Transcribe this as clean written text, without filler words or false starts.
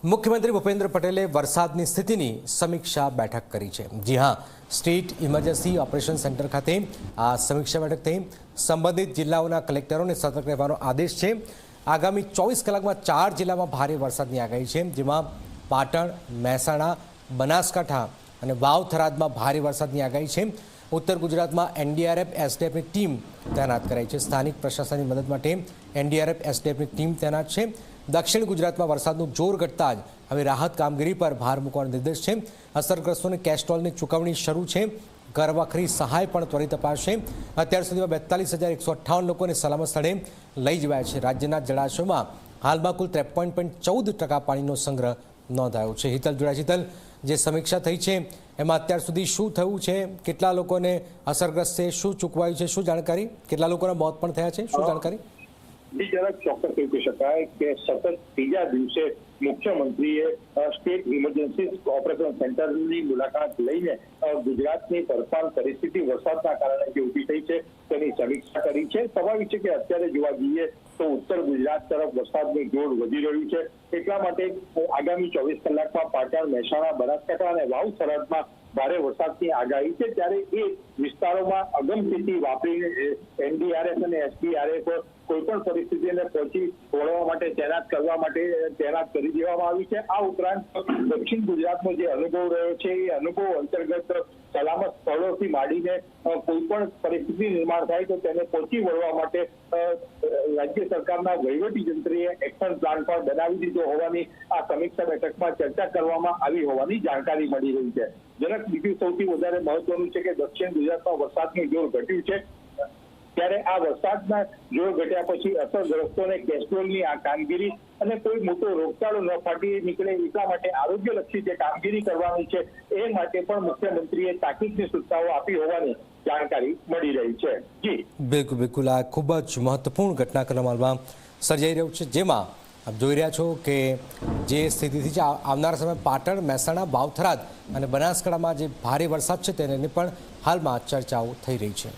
મુખ્યમંત્રી ભૂપેન્દ્ર પટેલે વરસાદની સ્થિતિની સમીક્ષા બેઠક કરી છે। જી હા, સ્ટેટ ઇમરજન્સી ઓપરેશન સેન્ટર ખાતે આ સમીક્ષા બેઠક થઈ। સંબંધિત જિલ્લાઓના કલેક્ટરોને સતર્ક રહેવાનો આદેશ છે। આગામી 24 કલાકમાં 4 જિલ્લામાં ભારે વરસાદની આગાહી છે, જેમાં પાટણ, મહેસાણા, બનાસકાંઠા અને વાવ થરાદમાં ભારે વરસાદની આગાહી છે। ઉત્તર ગુજરાતમાં એનડીઆરએફ એસડીએફની ટીમ તૈનાત કરાઈ છે। સ્થાનિક પ્રશાસનની મદદ માટે એનડીઆરએફ એસડીએફની ટીમ તૈનાત છે। દક્ષિણ ગુજરાતમાં વરસાદનું જોર ઘટતા જ હવે રાહત કામગીરી પર ભાર મૂકવાનો નિર્દેશ છે। અસરગ્રસ્તોને કેસ્ટોલની ચૂકવણી શરૂ છે। ઘરવખરી સહાય પણ ત્વરિત અપાશે। અત્યાર સુધીમાં 42,158 લોકોને સલામત સ્થળે લઈ જવાયા છે। રાજ્યના જળાશયોમાં હાલમાં કુલ 53.14% પાણીનો સંગ્રહ નોંધાયો છે। હિતલ જોડાય, હિતલ, જે સમીક્ષા થઈ છે એમાં અત્યાર સુધી શું થયું છે, કેટલા લોકોને અસરગ્રસ્ત છે, શું ચૂકવાયું છે, શું જાણકારી, કેટલા લોકોના મોત પણ થયા છે, શું જાણકારી? જરાક ચોક્કસ કહી શકાય કે સતત ત્રીજા દિવસે મુખ્યમંત્રીએ સ્ટેટ ઇમરજન્સી ઓપરેશન સેન્ટરની મુલાકાત લઈને ગુજરાતની વર્તમાન પરિસ્થિતિ વરસાદના કારણે જે ઊભી થઈ છે તેની સમીક્ષા કરી છે। સ્વાભાવિક છે કે અત્યારે જોવા જઈએ તો ઉત્તર ગુજરાત તરફ વરસાદનું જોર વધી રહ્યું છે। એટલા માટે આગામી 24 કલાકમાં પાટણ, મહેસાણા, બનાસકાંઠા અને વાવ થરાદમાં ભારે વરસાદની આગાહી છે। ત્યારે એ વિસ્તારોમાં અગમચેતી વાપરીને એનડીઆરએફ અને એસડીઆરએફ કોઈપણ પરિસ્થિતિને પહોંચી વળવા માટે તૈનાત કરી દેવામાં આવી છે। આ ઉપરાંત દક્ષિણ ગુજરાતનો જે અનુભવ રહ્યો છે એ અનુભવ અંતર્ગત સલામત સ્થળોથી માંડીને કોઈપણ પરિસ્થિતિ નિર્માણ થાય તો તેને પહોંચી વળવા માટે રાજ્ય સરકારના વહીવટી તંત્રએ એક્શન પ્લાન પણ બનાવી દીધો હોવાની આ સમીક્ષા બેઠકમાં ચર્ચા કરવામાં આવી હોવાની જાણકારી મળી રહી છે। જરાક બીજું સૌથી વધારે મહત્વનું છે કે દક્ષિણ ગુજરાતમાં વરસાદનું જોર ઘટ્યું છે, ત્યારે આ વરસાદના જોર ઘટ્યા પછી અસરગ્રસ્તોને કેસ્ટોલની આ કામગીરી અને કોઈ મોટો રોગચાળો ન ફાટી નીકળે એટલા માટે આરોગ્યલક્ષી જે કામગીરી કરવાની છે એ માટે પણ મુખ્યમંત્રીએ તાકીદની સૂચનાઓ આપી હોવાની જાણકારી મળી રહી છે। જી બિલકુલ બિલકુલ, આ ખૂબ જ મહત્વપૂર્ણ ઘટનાક્રમ હાલમાં સર્જાઈ રહ્યું છે, જેમાં આપ જોઈ રહ્યા છો કે જે સ્થિતિથી છે આવનારા સમય પાટણ, મહેસાણા, વાવ થરાદ અને બનાસકાંઠામાં જે ભારે વરસાદ છે તેને પણ હાલમાં ચર્ચાઓ થઈ રહી છે।